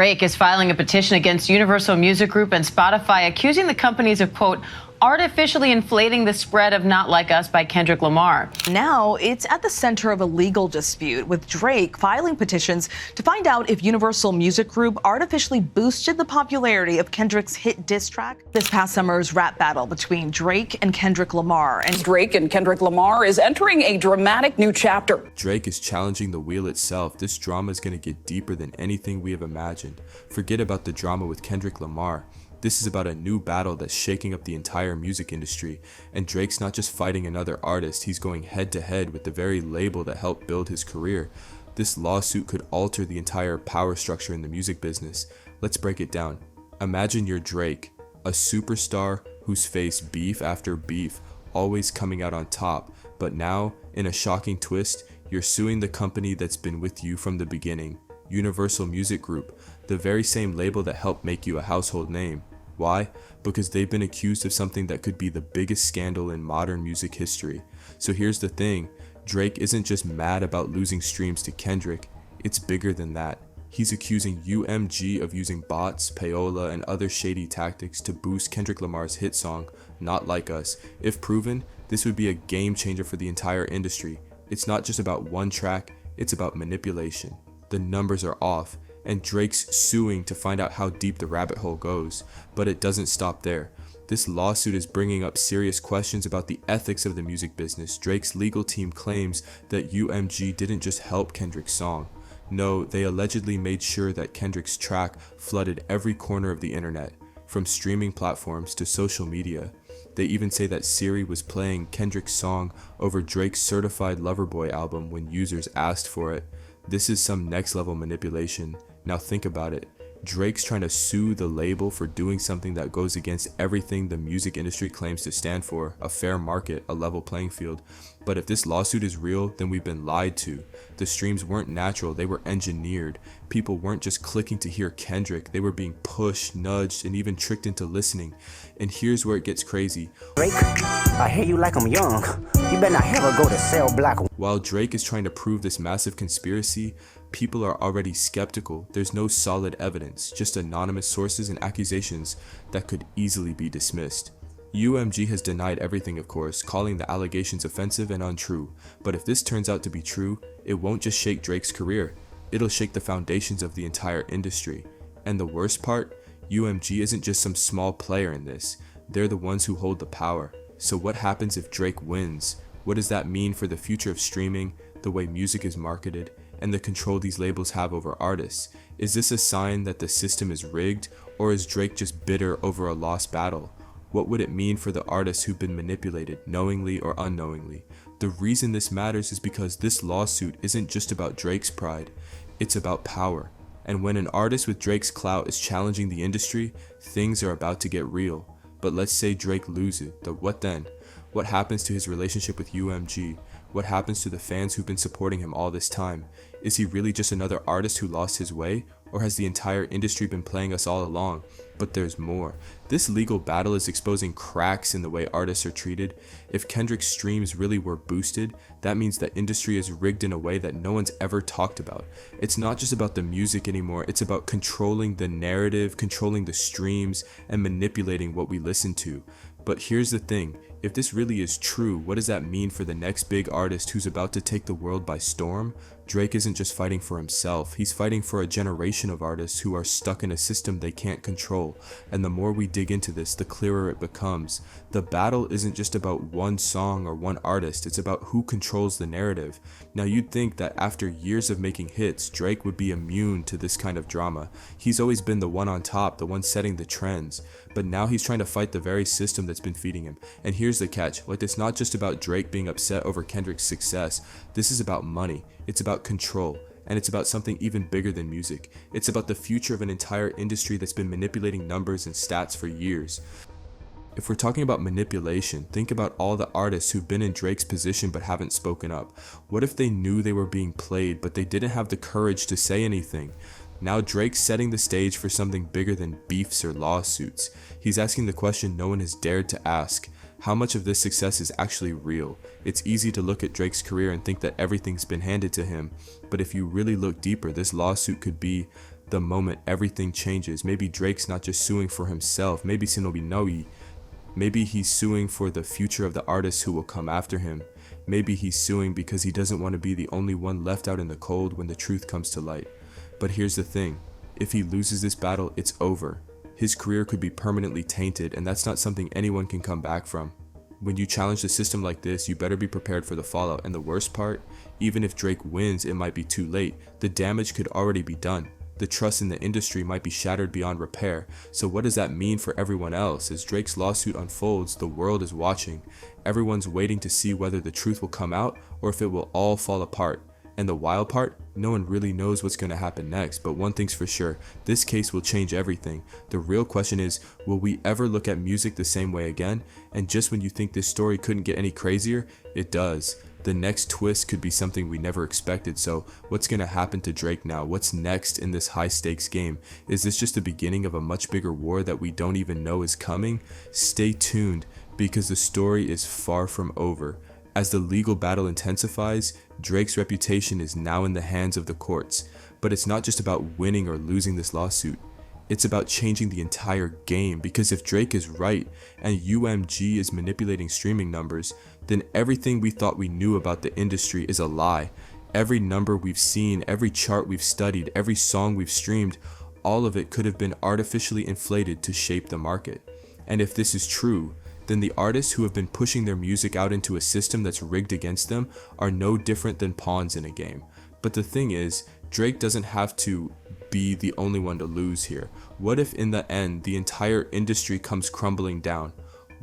Drake is filing a petition against Universal Music Group and Spotify, accusing the companies of, quote, artificially inflating the spread of Not Like Us by Kendrick Lamar. Now it's at the center of a legal dispute, with Drake filing petitions to find out if Universal Music Group artificially boosted the popularity of Kendrick's hit diss track. This past summer's rap battle between Drake and Kendrick Lamar. And Drake and Kendrick Lamar is entering a dramatic new chapter. Drake is challenging the wheel itself. This drama is going to get deeper than anything we have imagined. Forget about the drama with Kendrick Lamar. This is about a new battle that's shaking up the entire music industry, and Drake's not just fighting another artist, he's going head to head with the very label that helped build his career. This lawsuit could alter the entire power structure in the music business. Let's break it down. Imagine you're Drake, a superstar who's faced beef after beef, always coming out on top, but now, in a shocking twist, you're suing the company that's been with you from the beginning, Universal Music Group, the very same label that helped make you a household name. Why? Because they've been accused of something that could be the biggest scandal in modern music history. So here's the thing, Drake isn't just mad about losing streams to Kendrick, it's bigger than that. He's accusing UMG of using bots, payola, and other shady tactics to boost Kendrick Lamar's hit song, Not Like Us. If proven, this would be a game changer for the entire industry. It's not just about one track, it's about manipulation. The numbers are off, and Drake's suing to find out how deep the rabbit hole goes. But it doesn't stop there. This lawsuit is bringing up serious questions about the ethics of the music business. Drake's legal team claims that UMG didn't just help Kendrick's song. No, they allegedly made sure that Kendrick's track flooded every corner of the internet, from streaming platforms to social media. They even say that Siri was playing Kendrick's song over Drake's Certified Lover Boy album when users asked for it. This is some next level manipulation. Now think about it. Drake's trying to sue the label for doing something that goes against everything the music industry claims to stand for, a fair market, a level playing field. But if this lawsuit is real, then we've been lied to. The streams weren't natural, they were engineered. People weren't just clicking to hear Kendrick, they were being pushed, nudged, and even tricked into listening. And here's where it gets crazy. Drake, I hear you like I'm young. You better not ever go to cell block. While Drake is trying to prove this massive conspiracy, people are already skeptical. There's no solid evidence, just anonymous sources and accusations that could easily be dismissed. UMG has denied everything, of course, calling the allegations offensive and untrue. But if this turns out to be true, it won't just shake Drake's career, it'll shake the foundations of the entire industry. And the worst part, UMG isn't just some small player in this, they're the ones who hold the power. So what happens if Drake wins? What does that mean for the future of streaming, the way music is marketed, and the control these labels have over artists? Is this a sign that the system is rigged, or is Drake just bitter over a lost battle? What would it mean for the artists who've been manipulated, knowingly or unknowingly? The reason this matters is because this lawsuit isn't just about Drake's pride, it's about power. And when an artist with Drake's clout is challenging the industry, things are about to get real. But let's say Drake loses, what then? What happens to his relationship with UMG? What happens to the fans who've been supporting him all this time? Is he really just another artist who lost his way? Or has the entire industry been playing us all along? But there's more. This legal battle is exposing cracks in the way artists are treated. If Kendrick's streams really were boosted, that means the industry is rigged in a way that no one's ever talked about. It's not just about the music anymore, it's about controlling the narrative, controlling the streams, and manipulating what we listen to. But here's the thing, if this really is true, what does that mean for the next big artist who's about to take the world by storm? Drake isn't just fighting for himself, he's fighting for a generation of artists who are stuck in a system they can't control. And the more we dig into this, the clearer it becomes. The battle isn't just about one song or one artist, it's about who controls the narrative. Now you'd think that after years of making hits, Drake would be immune to this kind of drama. He's always been the one on top, the one setting the trends. But now he's trying to fight the very system that's been feeding him. And here's the catch, it's not just about Drake being upset over Kendrick's success, this is about money. It's about control, and it's about something even bigger than music. It's about the future of an entire industry that's been manipulating numbers and stats for years. If we're talking about manipulation, think about all the artists who've been in Drake's position but haven't spoken up. What if they knew they were being played, but they didn't have the courage to say anything? Now Drake's setting the stage for something bigger than beefs or lawsuits. He's asking the question no one has dared to ask. How much of this success is actually real? It's easy to look at Drake's career and think that everything's been handed to him, but if you really look deeper, this lawsuit could be the moment everything changes. Maybe Drake's not just suing for himself, maybe he's suing for the future of the artists who will come after him. Maybe he's suing because he doesn't want to be the only one left out in the cold when the truth comes to light. But here's the thing, if he loses this battle, it's over. His career could be permanently tainted, and that's not something anyone can come back from. When you challenge the system like this, you better be prepared for the fallout, and the worst part, even if Drake wins, it might be too late. The damage could already be done. The trust in the industry might be shattered beyond repair. So what does that mean for everyone else? As Drake's lawsuit unfolds, the world is watching. Everyone's waiting to see whether the truth will come out or if it will all fall apart. And the wild part, no one really knows what's going to happen next, but one thing's for sure, this case will change everything. The real question is, will we ever look at music the same way again? And just when you think this story couldn't get any crazier, it does. The next twist could be something we never expected. So what's going to happen to Drake now? What's next in this high stakes game? Is this just the beginning of a much bigger war that we don't even know is coming? Stay tuned, because the story is far from over. As the legal battle intensifies, Drake's reputation is now in the hands of the courts. But it's not just about winning or losing this lawsuit. It's about changing the entire game, because if Drake is right and UMG is manipulating streaming numbers, then everything we thought we knew about the industry is a lie. Every number we've seen, every chart we've studied, every song we've streamed, all of it could have been artificially inflated to shape the market. And if this is true, then the artists who have been pushing their music out into a system that's rigged against them are no different than pawns in a game. But the thing is, Drake doesn't have to be the only one to lose here. What if in the end the entire industry comes crumbling down?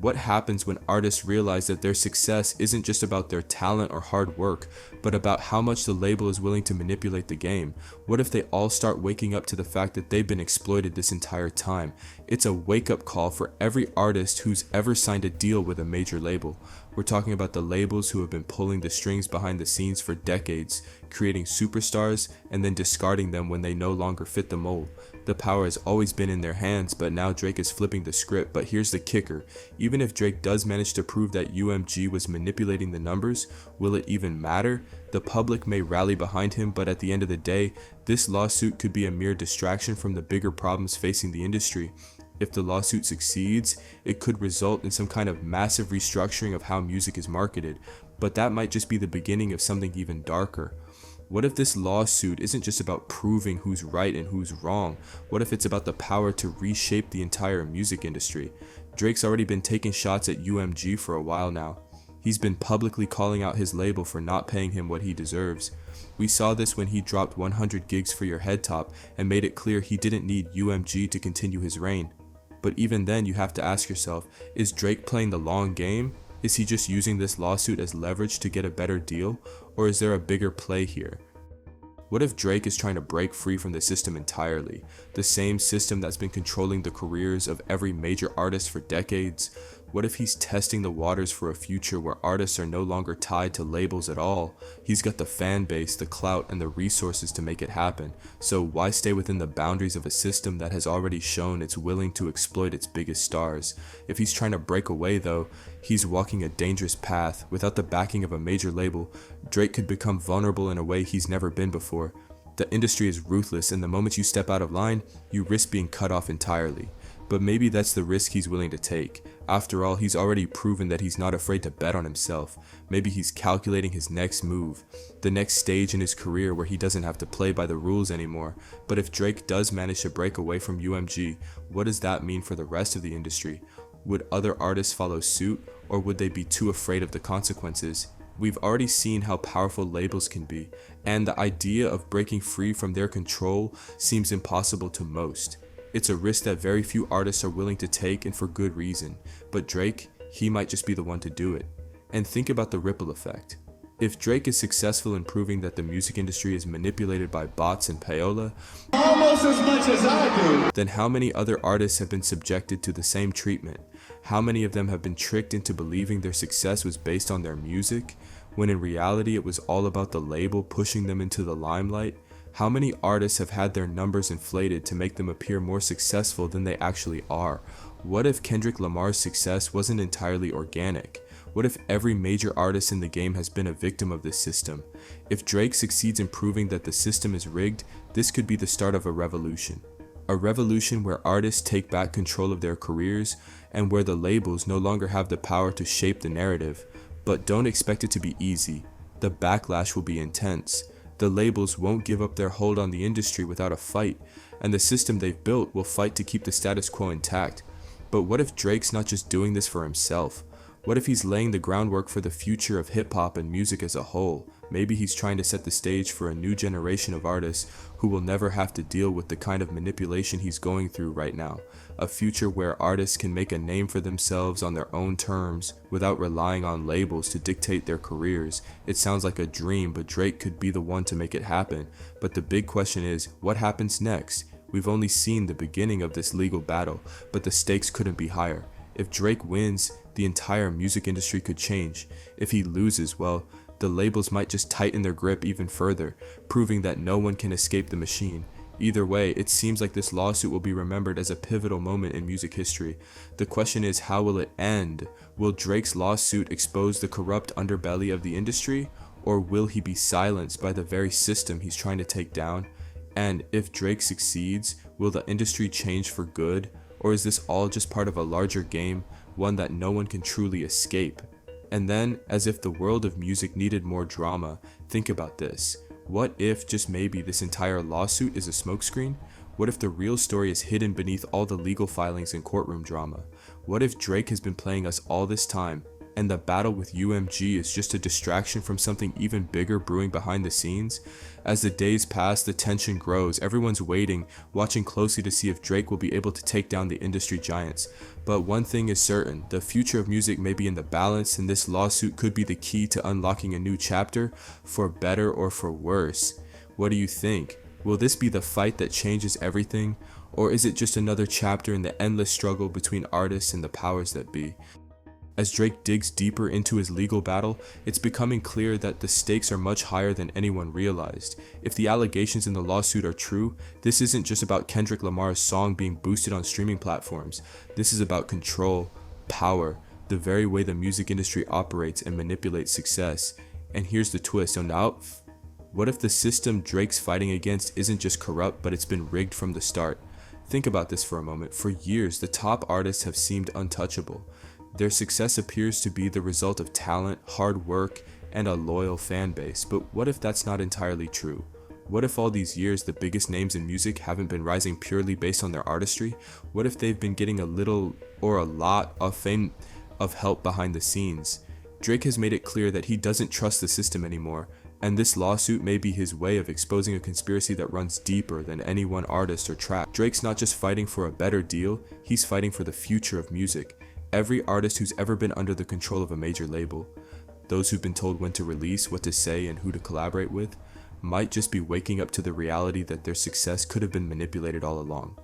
What happens when artists realize that their success isn't just about their talent or hard work, but about how much the label is willing to manipulate the game? What if they all start waking up to the fact that they've been exploited this entire time? It's a wake-up call for every artist who's ever signed a deal with a major label. We're talking about the labels who have been pulling the strings behind the scenes for decades, creating superstars and then discarding them when they no longer fit the mold. The power has always been in their hands, but now Drake is flipping the script. But here's the kicker, even if Drake does manage to prove that UMG was manipulating the numbers, will it even matter? The public may rally behind him, but at the end of the day, this lawsuit could be a mere distraction from the bigger problems facing the industry. If the lawsuit succeeds, it could result in some kind of massive restructuring of how music is marketed, but that might just be the beginning of something even darker. What if this lawsuit isn't just about proving who's right and who's wrong? What if it's about the power to reshape the entire music industry? Drake's already been taking shots at UMG for a while now. He's been publicly calling out his label for not paying him what he deserves. We saw this when he dropped 100 gigs for your head top and made it clear he didn't need UMG to continue his reign. But even then, you have to ask yourself, is Drake playing the long game? Is he just using this lawsuit as leverage to get a better deal? Or is there a bigger play here? What if Drake is trying to break free from the system entirely? The same system that's been controlling the careers of every major artist for decades? What if he's testing the waters for a future where artists are no longer tied to labels at all? He's got the fan base, the clout, and the resources to make it happen. So why stay within the boundaries of a system that has already shown it's willing to exploit its biggest stars? If he's trying to break away though, he's walking a dangerous path. Without the backing of a major label, Drake could become vulnerable in a way he's never been before. The industry is ruthless, and the moment you step out of line, you risk being cut off entirely. But maybe that's the risk he's willing to take. After all, he's already proven that he's not afraid to bet on himself. Maybe he's calculating his next move, the next stage in his career where he doesn't have to play by the rules anymore. But if Drake does manage to break away from UMG, what does that mean for the rest of the industry? Would other artists follow suit, or would they be too afraid of the consequences? We've already seen how powerful labels can be, and the idea of breaking free from their control seems impossible to most. It's a risk that very few artists are willing to take, and for good reason. But Drake, he might just be the one to do it. And think about the ripple effect. If Drake is successful in proving that the music industry is manipulated by bots and payola, almost as much as I do, then how many other artists have been subjected to the same treatment? How many of them have been tricked into believing their success was based on their music, when in reality it was all about the label pushing them into the limelight? How many artists have had their numbers inflated to make them appear more successful than they actually are? What if Kendrick Lamar's success wasn't entirely organic? What if every major artist in the game has been a victim of this system? If Drake succeeds in proving that the system is rigged, this could be the start of a revolution. A revolution where artists take back control of their careers and where the labels no longer have the power to shape the narrative. But don't expect it to be easy. The backlash will be intense. The labels won't give up their hold on the industry without a fight, and the system they've built will fight to keep the status quo intact. But what if Drake's not just doing this for himself? What if he's laying the groundwork for the future of hip-hop and music as a whole? Maybe he's trying to set the stage for a new generation of artists who will never have to deal with the kind of manipulation he's going through right now. A future where artists can make a name for themselves on their own terms without relying on labels to dictate their careers. It sounds like a dream, but Drake could be the one to make it happen. But the big question is, what happens next? We've only seen the beginning of this legal battle, but the stakes couldn't be higher. If Drake wins, the entire music industry could change. If he loses, well, the labels might just tighten their grip even further, proving that no one can escape the machine. Either way, it seems like this lawsuit will be remembered as a pivotal moment in music history. The question is, how will it end? Will Drake's lawsuit expose the corrupt underbelly of the industry, or will he be silenced by the very system he's trying to take down? And if Drake succeeds, will the industry change for good? Or is this all just part of a larger game, one that no one can truly escape? And then, as if the world of music needed more drama, think about this. What if, just maybe, this entire lawsuit is a smokescreen? What if the real story is hidden beneath all the legal filings and courtroom drama? What if Drake has been playing us all this time, and the battle with UMG is just a distraction from something even bigger brewing behind the scenes? As the days pass, the tension grows. Everyone's waiting, watching closely to see if Drake will be able to take down the industry giants. But one thing is certain, the future of music may be in the balance, and this lawsuit could be the key to unlocking a new chapter, for better or for worse. What do you think? Will this be the fight that changes everything? Or is it just another chapter in the endless struggle between artists and the powers that be? As Drake digs deeper into his legal battle, it's becoming clear that the stakes are much higher than anyone realized. If the allegations in the lawsuit are true, this isn't just about Kendrick Lamar's song being boosted on streaming platforms. This is about control, power, the very way the music industry operates and manipulates success. And here's the twist. So now, what if the system Drake's fighting against isn't just corrupt, but it's been rigged from the start? Think about this for a moment. For years, the top artists have seemed untouchable. Their success appears to be the result of talent, hard work, and a loyal fan base. But what if that's not entirely true? What if all these years the biggest names in music haven't been rising purely based on their artistry? What if they've been getting a little or a lot of fame, of help behind the scenes? Drake has made it clear that he doesn't trust the system anymore, and this lawsuit may be his way of exposing a conspiracy that runs deeper than any one artist or track. Drake's not just fighting for a better deal, he's fighting for the future of music. Every artist who's ever been under the control of a major label, those who've been told when to release, what to say, and who to collaborate with, might just be waking up to the reality that their success could have been manipulated all along.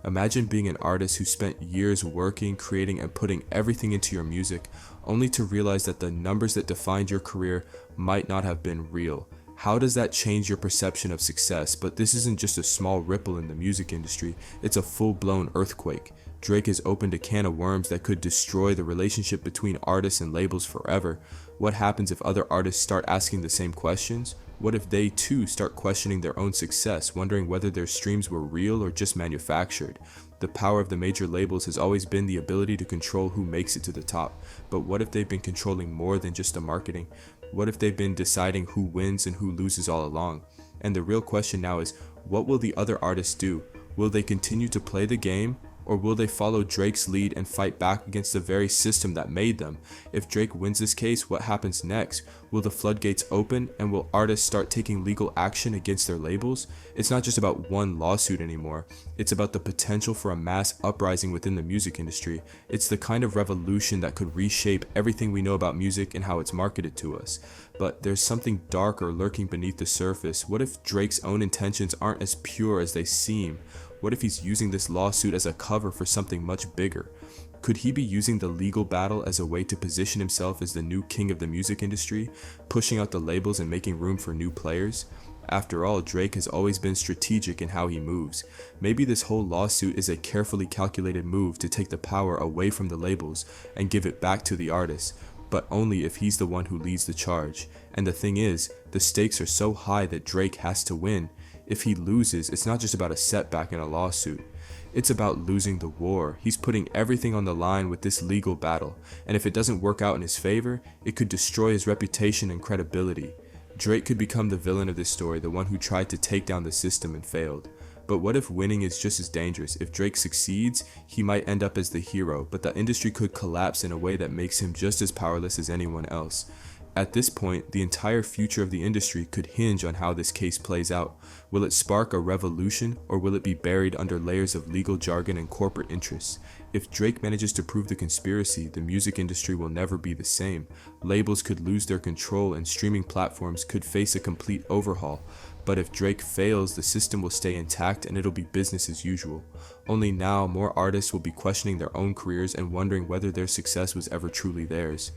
Imagine being an artist who spent years working, creating, and putting everything into your music, only to realize that the numbers that defined your career might not have been real. How does that change your perception of success? But this isn't just a small ripple in the music industry, it's a full-blown earthquake. Drake has opened a can of worms that could destroy the relationship between artists and labels forever. What happens if other artists start asking the same questions? What if they too start questioning their own success, wondering whether their streams were real or just manufactured? The power of the major labels has always been the ability to control who makes it to the top. But what if they've been controlling more than just the marketing? What if they've been deciding who wins and who loses all along? And the real question now is, what will the other artists do? Will they continue to play the game? Or will they follow Drake's lead and fight back against the very system that made them? If Drake wins this case, what happens next? Will the floodgates open, and will artists start taking legal action against their labels? It's not just about one lawsuit anymore. It's about the potential for a mass uprising within the music industry. It's the kind of revolution that could reshape everything we know about music and how it's marketed to us. But there's something darker lurking beneath the surface. What if Drake's own intentions aren't as pure as they seem? What if he's using this lawsuit as a cover for something much bigger? Could he be using the legal battle as a way to position himself as the new king of the music industry, pushing out the labels and making room for new players? After all, Drake has always been strategic in how he moves. Maybe this whole lawsuit is a carefully calculated move to take the power away from the labels and give it back to the artists. but only if he's the one who leads the charge. And the thing is, the stakes are so high that Drake has to win. If he loses, it's not just about a setback in a lawsuit. It's about losing the war. He's putting everything on the line with this legal battle, and if it doesn't work out in his favor, it could destroy his reputation and credibility. Drake could become the villain of this story, the one who tried to take down the system and failed. But what if winning is just as dangerous? If Drake succeeds, he might end up as the hero, but the industry could collapse in a way that makes him just as powerless as anyone else. At this point, the entire future of the industry could hinge on how this case plays out. Will it spark a revolution, or will it be buried under layers of legal jargon and corporate interests? If Drake manages to prove the conspiracy, the music industry will never be the same. Labels could lose their control and streaming platforms could face a complete overhaul. But if Drake fails, the system will stay intact and it'll be business as usual. Only now, more artists will be questioning their own careers and wondering whether their success was ever truly theirs.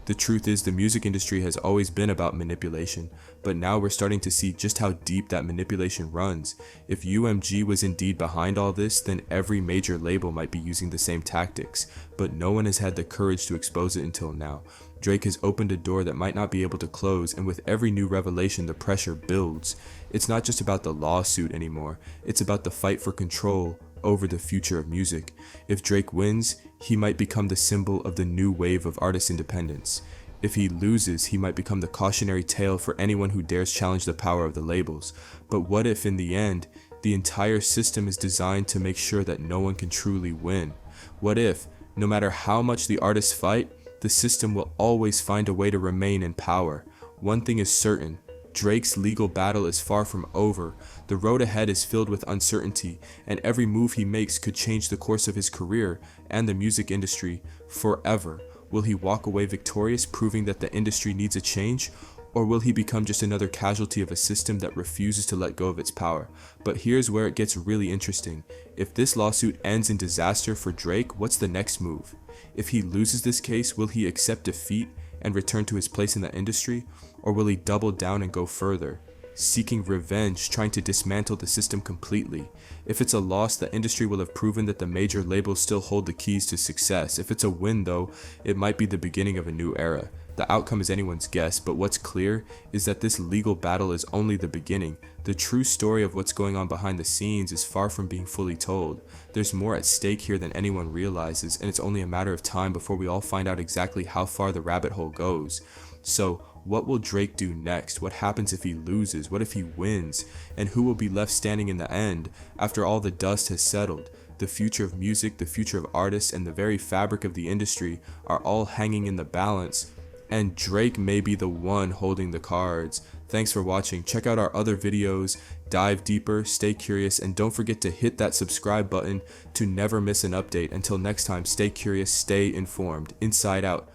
The truth is, the music industry has always been about manipulation, but now we're starting to see just how deep that manipulation runs. If UMG was indeed behind all this, then every major label might be using the same tactics, but no one has had the courage to expose it until now. Drake has opened a door that might not be able to close, and with every new revelation, the pressure builds. It's not just about the lawsuit anymore, it's about the fight for control over the future of music. If Drake wins, he might become the symbol of the new wave of artist independence. If he loses, he might become the cautionary tale for anyone who dares challenge the power of the labels. But what if in the end, the entire system is designed to make sure that no one can truly win? What if, no matter how much the artists fight, the system will always find a way to remain in power? One thing is certain, Drake's legal battle is far from over. The road ahead is filled with uncertainty, and every move he makes could change the course of his career and the music industry forever. Will he walk away victorious, proving that the industry needs a change? Or will he become just another casualty of a system that refuses to let go of its power? But here's where it gets really interesting. If this lawsuit ends in disaster for Drake, what's the next move? If he loses this case, will he accept defeat and return to his place in the industry? Or will he double down and go further, seeking revenge, trying to dismantle the system completely? If it's a loss, the industry will have proven that the major labels still hold the keys to success. If it's a win though, it might be the beginning of a new era. The outcome is anyone's guess, but what's clear is that this legal battle is only the beginning. The true story of what's going on behind the scenes is far from being fully told. There's more at stake here than anyone realizes, and it's only a matter of time before we all find out exactly how far the rabbit hole goes. So, what will Drake do next? What happens if he loses? What if he wins? And who will be left standing in the end after all the dust has settled? The future of music, the future of artists, and the very fabric of the industry are all hanging in the balance. And Drake may be the one holding the cards. Thanks for watching. Check out our other videos, dive deeper, stay curious, and don't forget to hit that subscribe button to never miss an update. Until next time, stay curious, stay informed. Inside Out.